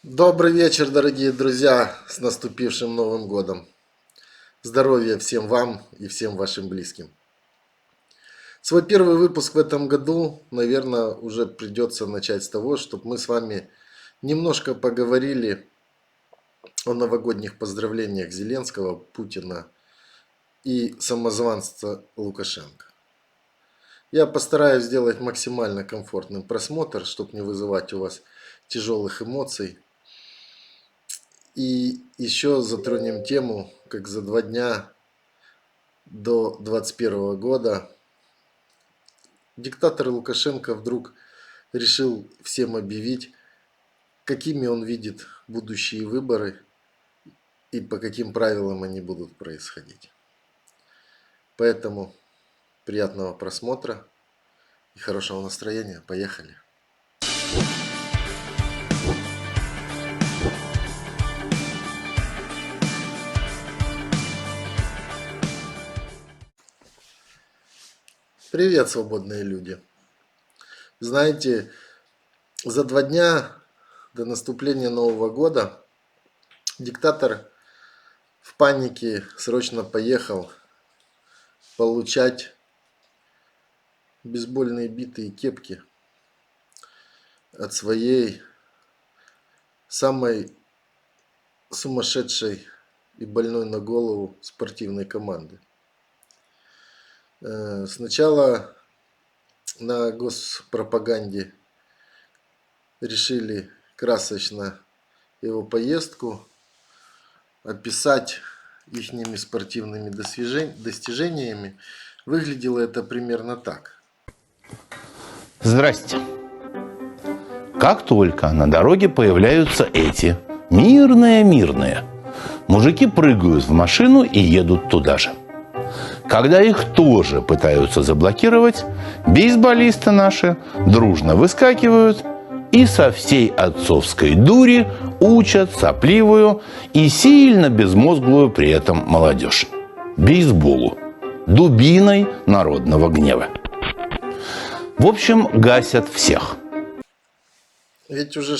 Добрый вечер, дорогие друзья, с наступившим Новым годом. Здоровья всем вам и всем вашим близким. Свой первый выпуск в этом году, наверное, уже придется начать с того, чтобы мы с вами немножко поговорили о новогодних поздравлениях Зеленского, Путина и самозванца Лукашенко. Я постараюсь сделать максимально комфортным просмотр, чтобы не вызывать у вас тяжелых эмоций. И еще затронем тему, как за 2 дня до 2021 года диктатор Лукашенко вдруг решил всем объявить, какими он видит будущие выборы и по каким правилам они будут происходить. Поэтому приятного просмотра и хорошего настроения. Поехали! Привет, свободные люди! Знаете, за 2 дня до наступления Нового года диктатор в панике срочно поехал получать бейсбольные биты и кепки от своей самой сумасшедшей и больной на голову спортивной команды. Сначала на госпропаганде решили красочно его поездку описать ихними спортивными достижениями. Выглядело это примерно так. Здрасте. Как только на дороге появляются эти мирные, мужики прыгают в машину и едут туда же. Когда их тоже пытаются заблокировать, бейсболисты наши дружно выскакивают и со всей отцовской дури учат сопливую и сильно безмозглую при этом молодежь бейсболу, дубиной народного гнева. В общем, гасят всех. Ведь уже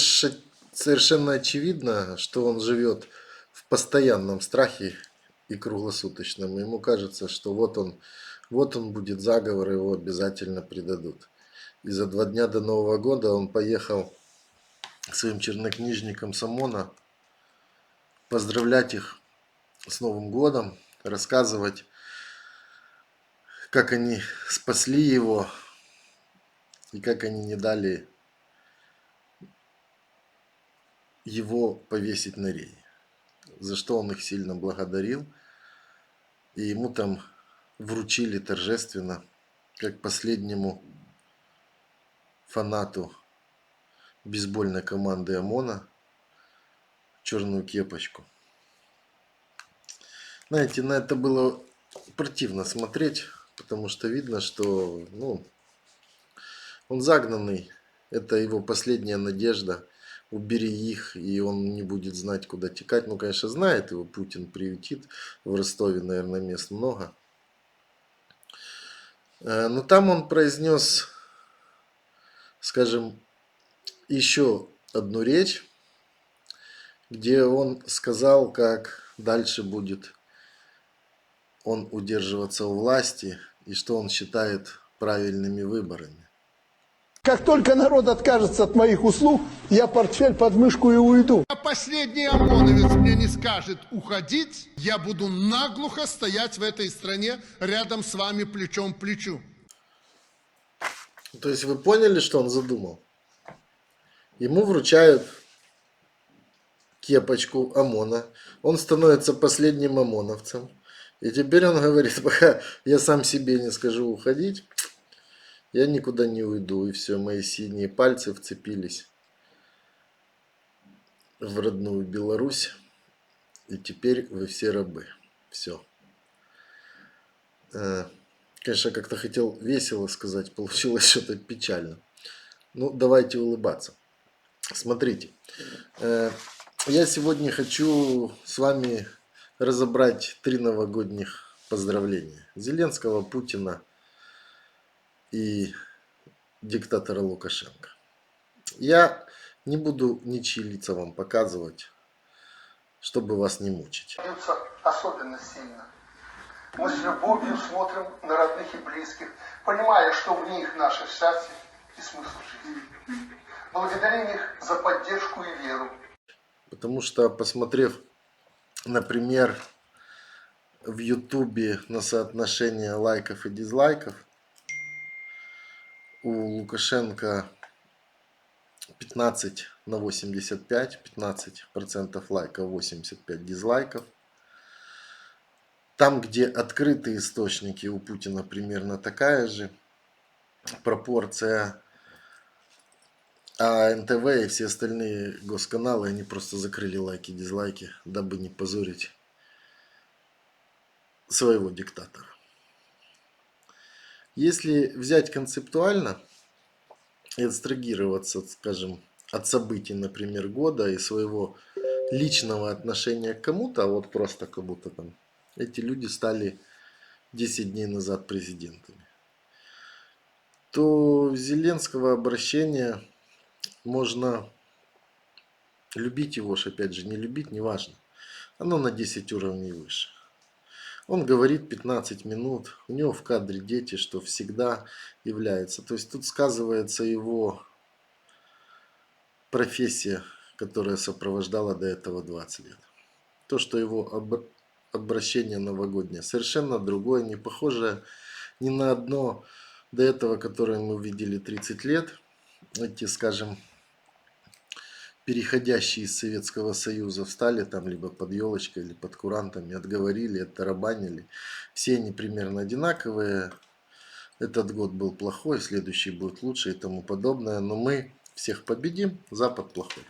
совершенно очевидно, что он живет в постоянном страхе и круглосуточном. Ему кажется, что вот он будет заговор, его обязательно предадут. И за 2 дня до Нового года он поехал к своим чернокнижникам с ОМОНа поздравлять их с Новым годом, рассказывать, как они спасли его и как они не дали его повесить на рее, за что он их сильно благодарил. И ему там вручили торжественно, как последнему фанату бейсбольной команды ОМОНа, черную кепочку. Знаете, на это было противно смотреть, потому что видно, что он загнанный, это его последняя надежда. Убери их, и он не будет знать, куда текать. Ну, конечно, знает его, Путин приютит. В Ростове, наверное, мест много. Но там он произнес, скажем, еще одну речь, где он сказал, как дальше будет он удерживаться у власти и что он считает правильными выборами. Как только народ откажется от моих услуг, я портфель под мышку и уйду. А последний ОМОНовец мне не скажет уходить, я буду наглухо стоять в этой стране рядом с вами плечом к плечу. То есть вы поняли, что он задумал? Ему вручают кепочку ОМОНа, он становится последним ОМОНовцем. И теперь он говорит, пока я сам себе не скажу уходить, я никуда не уйду. И все, мои синие пальцы вцепились в родную Беларусь. И теперь вы все рабы. Все. Конечно, как-то хотел весело сказать, получилось что-то печально. Ну, давайте улыбаться. Смотрите, я сегодня хочу с вами разобрать 3 новогодних поздравления. Зеленского, Путина и диктатора Лукашенко. Я Не буду ничьи лица вам показывать, чтобы вас не мучить. Особенно сильно. Мы с любовью смотрим на родных и близких, понимая, что в них наше счастье и смысл жизни. Благодарим их за поддержку и веру. Потому что, посмотрев, например, в Ютубе на соотношение лайков и дизлайков, у Лукашенко 15 на 85, 15% лайков, 85 дизлайков. Там, где открытые источники, у Путина примерно такая же пропорция, а НТВ и все остальные госканалы, они просто закрыли лайки, дизлайки, дабы не позорить своего диктатора. Если взять концептуально и абстрагироваться, скажем, от событий, например, года и своего личного отношения к кому-то, а вот просто как будто там эти люди стали 10 дней назад президентами, то Зеленского обращения можно любить его ж, опять же, не любить, неважно. Оно на 10 уровней выше. Он говорит 15 минут, у него в кадре дети, что всегда является. То есть тут сказывается его профессия, которая сопровождала до этого 20 лет. То, что его обращение новогоднее совершенно другое, не похожее ни на одно до этого, которое мы видели 30 лет. Эти, скажем, переходящие из Советского Союза встали там либо под елочкой, или под курантами, отговорили, оттарабанили. Все они примерно одинаковые. Этот год был плохой, следующий будет лучше и тому подобное. Но мы всех победим, Запад плохой.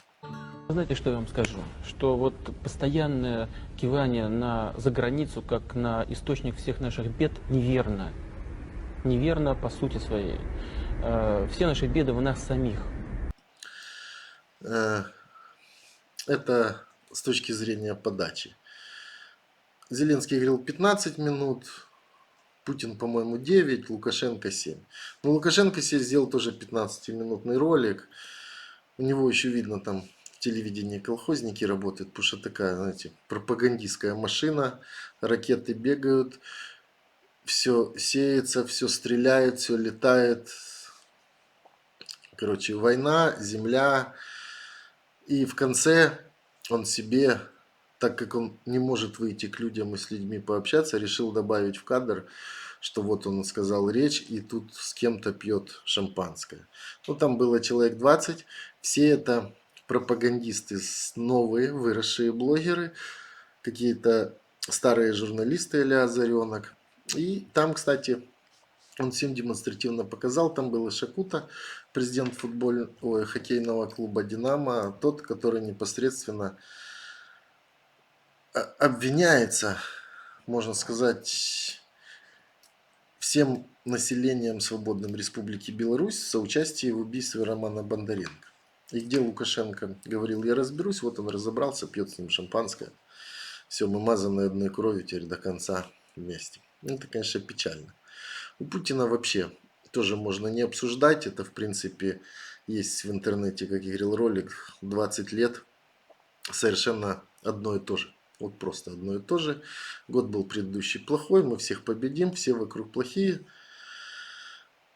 Знаете, что я вам скажу? Что вот постоянное кивание за границу, как на источник всех наших бед, неверно. Неверно по сути своей. Все наши беды в нас самих. Это с точки зрения подачи. Зеленский говорил 15 минут, Путин, по-моему, 9, Лукашенко 7. Но Лукашенко себе сделал тоже 15-минутный ролик. У него еще видно там в телевидении колхозники работают, потому что такая, знаете, пропагандистская машина, ракеты бегают, все сеется, все стреляет, все летает. Короче, война, земля. И в конце он себе, так как он не может выйти к людям и с людьми пообщаться, решил добавить в кадр, что вот он сказал речь и тут с кем-то пьет шампанское. Ну, там было человек 20, все это пропагандисты, новые, выросшие блогеры, какие-то старые журналисты а-ля Озаренок. И там, кстати, он всем демонстративно показал, там был и Шакута, президент хоккейного клуба «Динамо», тот, который непосредственно обвиняется, можно сказать, всем населением свободным Республики Беларусь в соучастии в убийстве Романа Бондаренко. И где Лукашенко говорил, я разберусь, вот он разобрался, пьет с ним шампанское. Все, мы мазаны одной кровью теперь до конца вместе. Это, конечно, печально. У Путина вообще тоже можно не обсуждать. Это, в принципе, есть в интернете, как я говорил, ролик 20 лет. Совершенно одно и то же. Вот просто одно и то же. Год был предыдущий плохой. Мы всех победим. Все вокруг плохие.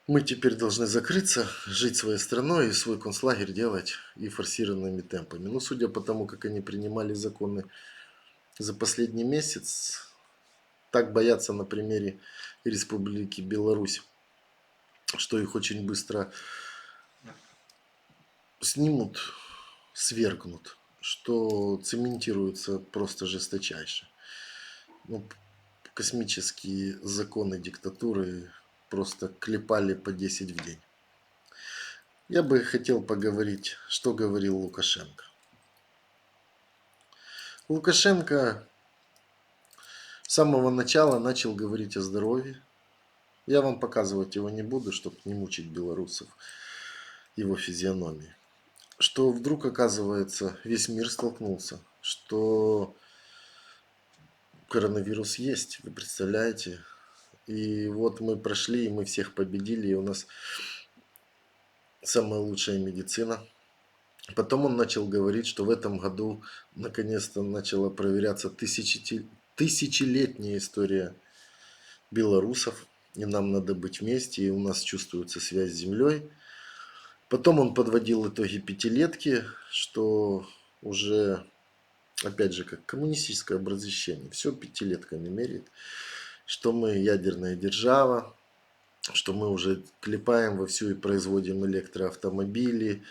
Мы теперь должны закрыться, жить своей страной и свой концлагерь делать и форсированными темпами. Ну, судя по тому, как они принимали законы за последний месяц, так боятся на примере Республики Беларусь, что их очень быстро снимут, свергнут, что цементируется просто жесточайше. Ну, космические законы диктатуры просто клепали по 10 в день. Я бы хотел поговорить, что говорил Лукашенко. Лукашенко с самого начала начал говорить о здоровье. Я вам показывать его не буду, чтобы не мучить белорусов его физиономией. Что вдруг, оказывается, весь мир столкнулся, что коронавирус есть, вы представляете? И вот мы прошли, и мы всех победили, и у нас самая лучшая медицина, Потом он начал говорить, что в этом году наконец-то начала проверяться тысячелетняя история белорусов, и нам надо быть вместе, и у нас чувствуется связь с землей. Потом он подводил итоги пятилетки, что уже, опять же, как коммунистическое образование, все пятилетками меряет, что мы ядерная держава, что мы уже клепаем вовсю и производим электроавтомобили,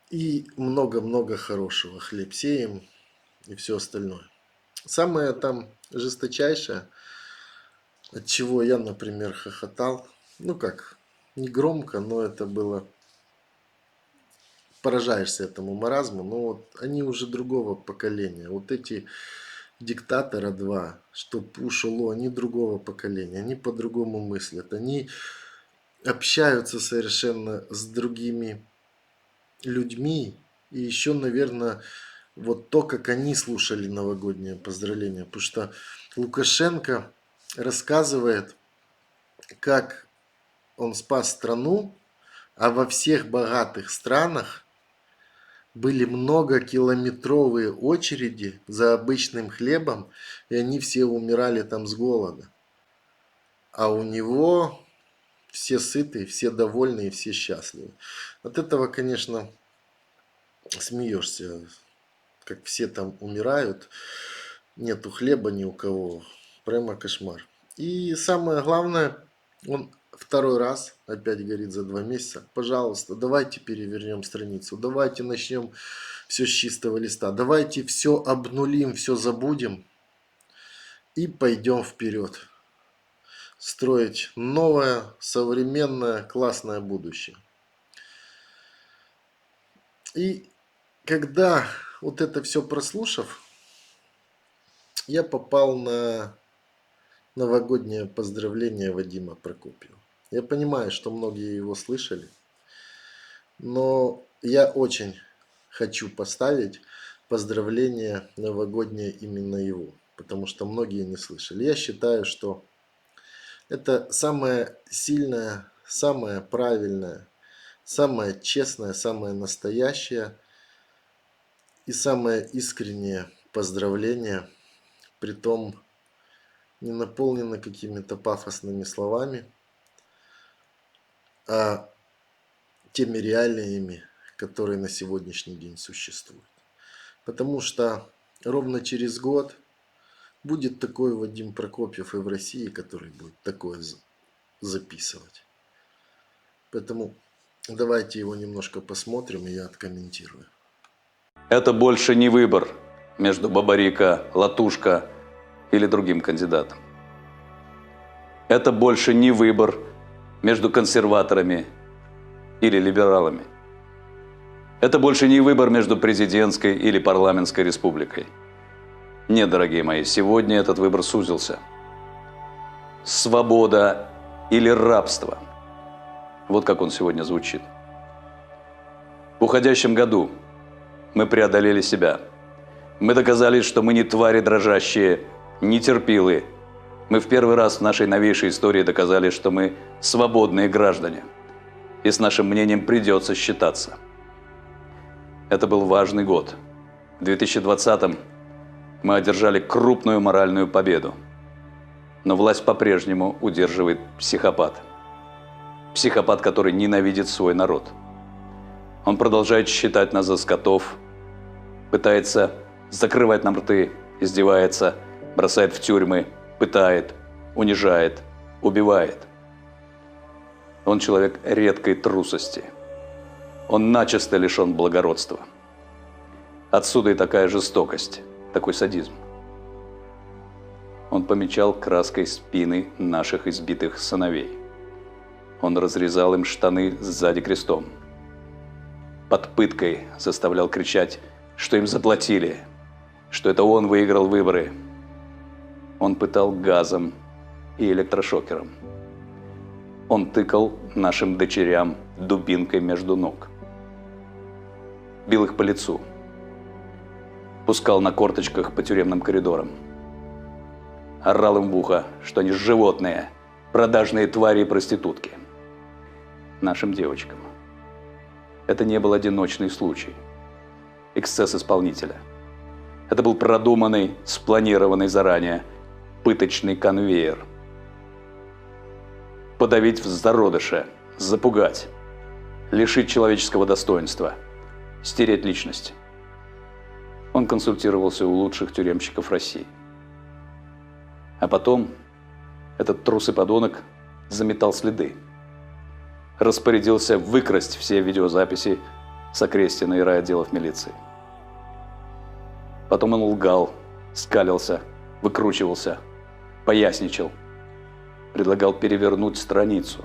и много-много хорошего, хлеб сеем и все остальное. Самое там жесточайшее, от чего я, например, хохотал, ну как, не громко, но это было, поражаешься этому маразму, но вот они уже другого поколения. Вот эти диктатора два, что Пушило, они другого поколения, они по-другому мыслят, они общаются совершенно с другими людьми, и еще, наверное, вот то, как они слушали новогоднее поздравление, потому что Лукашенко рассказывает, как он спас страну, а во всех богатых странах были многокилометровые очереди за обычным хлебом, и они все умирали там с голода. А у него все сыты, все довольны и все счастливы. От этого, конечно, смеешься, как все там умирают, нету хлеба ни у кого, прямо кошмар. И самое главное, он второй раз опять говорит за 2 месяца, пожалуйста, давайте перевернем страницу, давайте начнем все с чистого листа, давайте все обнулим, все забудем и пойдем вперед. Строить новое, современное, классное будущее. И когда вот это все прослушав, я попал на новогоднее поздравление Вадима Прокопьева. Я понимаю, что многие его слышали, но я очень хочу поставить поздравление новогоднее именно его, потому что многие не слышали. Я считаю, что это самое сильное, самое правильное, самое честное, самое настоящее и самое искреннее поздравление, притом не наполнено какими-то пафосными словами, а теми реалиями, которые на сегодняшний день существуют. Потому что ровно через год будет такой Вадим Прокопьев и в России, который будет такое записывать. Поэтому давайте его немножко посмотрим, и я откомментирую. Это больше не выбор между Бабарико, Латушко или другим кандидатом. Это больше не выбор между консерваторами или либералами. Это больше не выбор между президентской или парламентской республикой. Нет, дорогие мои, сегодня этот выбор сузился. Свобода или рабство. Вот как он сегодня звучит. В уходящем году мы преодолели себя. Мы доказали, что мы не твари дрожащие, не терпилы. Мы в первый раз в нашей новейшей истории доказали, что мы свободные граждане. И с нашим мнением придется считаться. Это был важный год. В 2020-м мы одержали крупную моральную победу. Но власть по-прежнему удерживает психопат. Психопат, который ненавидит свой народ. Он продолжает считать нас за скотов, пытается закрывать нам рты, издевается, бросает в тюрьмы, пытает, унижает, убивает. Он человек редкой трусости. Он начисто лишен благородства. Отсюда и такая жестокость, такой садизм. Он помечал краской спины наших избитых сыновей. Он разрезал им штаны сзади крестом. Под пыткой заставлял кричать, что им заплатили, что это он выиграл выборы. Он пытал газом и электрошокером. Он тыкал нашим дочерям дубинкой между ног. Бил их по лицу. Пускал на корточках по тюремным коридорам. Орал им в ухо, что они животные, продажные твари и проститутки. Нашим девочкам. Это не был одиночный случай, эксцесс исполнителя. Это был продуманный, спланированный заранее пыточный конвейер. Подавить в зародыше, запугать, лишить человеческого достоинства, стереть личность. Он консультировался у лучших тюремщиков России. А потом этот трус и подонок заметал следы. Распорядился выкрасть все видеозаписи с Окрестина и райотделов милиции. Потом он лгал, скалился, выкручивался, поясничал, предлагал перевернуть страницу.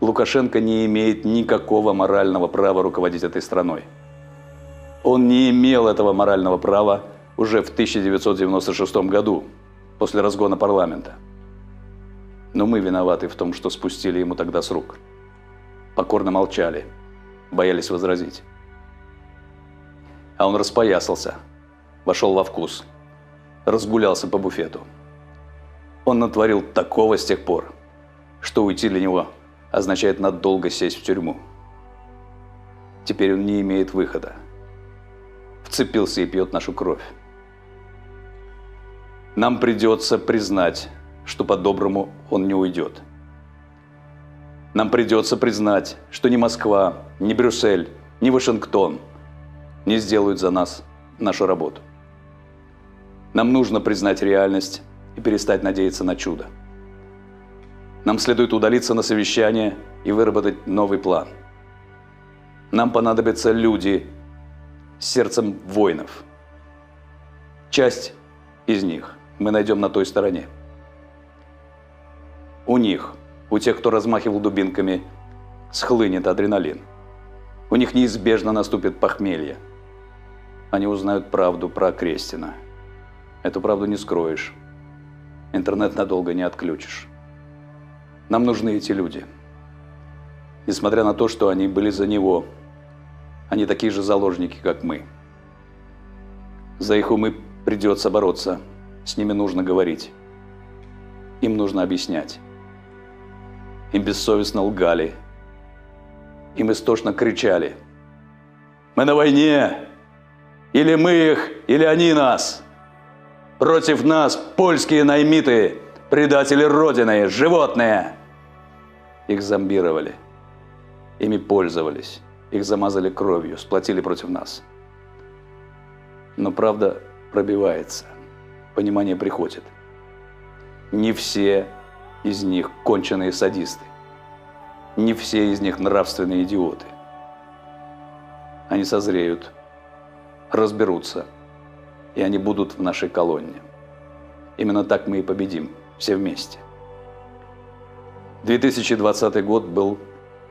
Лукашенко не имеет никакого морального права руководить этой страной. Он не имел этого морального права уже в 1996 году, после разгона парламента. Но мы виноваты в том, что спустили ему тогда с рук. Покорно молчали, боялись возразить. А он распоясался, вошел во вкус, разгулялся по буфету. Он натворил такого с тех пор, что уйти для него означает надолго сесть в тюрьму. Теперь он не имеет выхода. Вцепился и пьет нашу кровь. Нам придется признать, что по-доброму он не уйдет. Нам придется признать, что ни Москва, ни Брюссель, ни Вашингтон не сделают за нас нашу работу. Нам нужно признать реальность и перестать надеяться на чудо. Нам следует удалиться на совещание и выработать новый план. Нам понадобятся люди с сердцем воинов. Часть из них мы найдем на той стороне. У них, у тех, кто размахивал дубинками, схлынет адреналин. У них неизбежно наступит похмелье. Они узнают правду про Окрестина. Эту правду не скроешь. Интернет надолго не отключишь. Нам нужны эти люди. Несмотря на то, что они были за него, они такие же заложники, как мы. За их умы придется бороться. С ними нужно говорить. Им нужно объяснять. Им бессовестно лгали. Им истошно кричали: «Мы на войне! Или мы их, или они нас! Против нас польские наймиты, предатели Родины, животные!» Их зомбировали. Ими пользовались. Их замазали кровью, сплотили против нас. Но правда пробивается. Понимание приходит. Не все из них конченые садисты. Не все из них нравственные идиоты. Они созреют, разберутся, и они будут в нашей колонне. Именно так мы и победим, все вместе. 2020 год был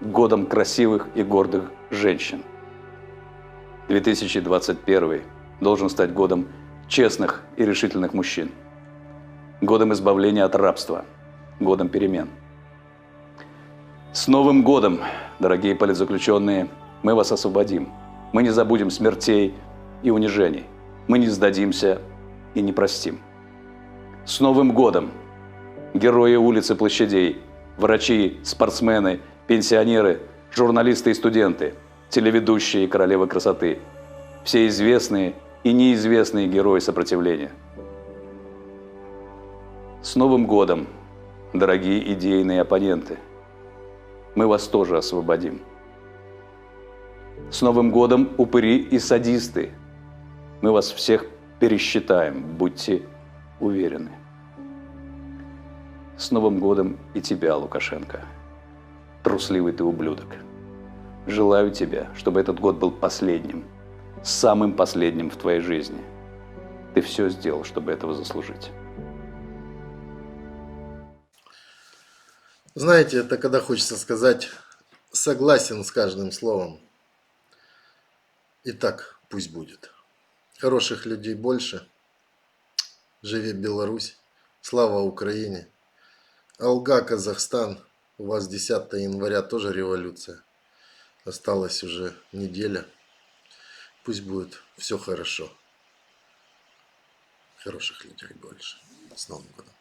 годом красивых и гордых женщин. 2021 должен стать годом честных и решительных мужчин. Годом избавления от рабства, годом перемен. С Новым годом, дорогие политзаключенные, мы вас освободим. Мы не забудем смертей и унижений. Мы не сдадимся и не простим. С Новым годом, герои улиц и площадей, врачи, спортсмены, пенсионеры, журналисты и студенты, телеведущие и королевы красоты, все известные и неизвестные герои сопротивления. С Новым годом, дорогие идейные оппоненты, мы вас тоже освободим. С Новым годом, упыри и садисты, мы вас всех пересчитаем, будьте уверены. С Новым годом и тебя, Лукашенко, трусливый ты ублюдок. Желаю тебе, чтобы этот год был последним, самым последним в твоей жизни. Ты все сделал, чтобы этого заслужить. Знаете, это когда хочется сказать согласен с каждым словом. И так пусть будет. Хороших людей больше. Живи Беларусь. Слава Украине. Алга, Казахстан. У вас 10 января тоже революция. Осталась уже неделя. Пусть будет все хорошо. Хороших людей больше. С Новым годом.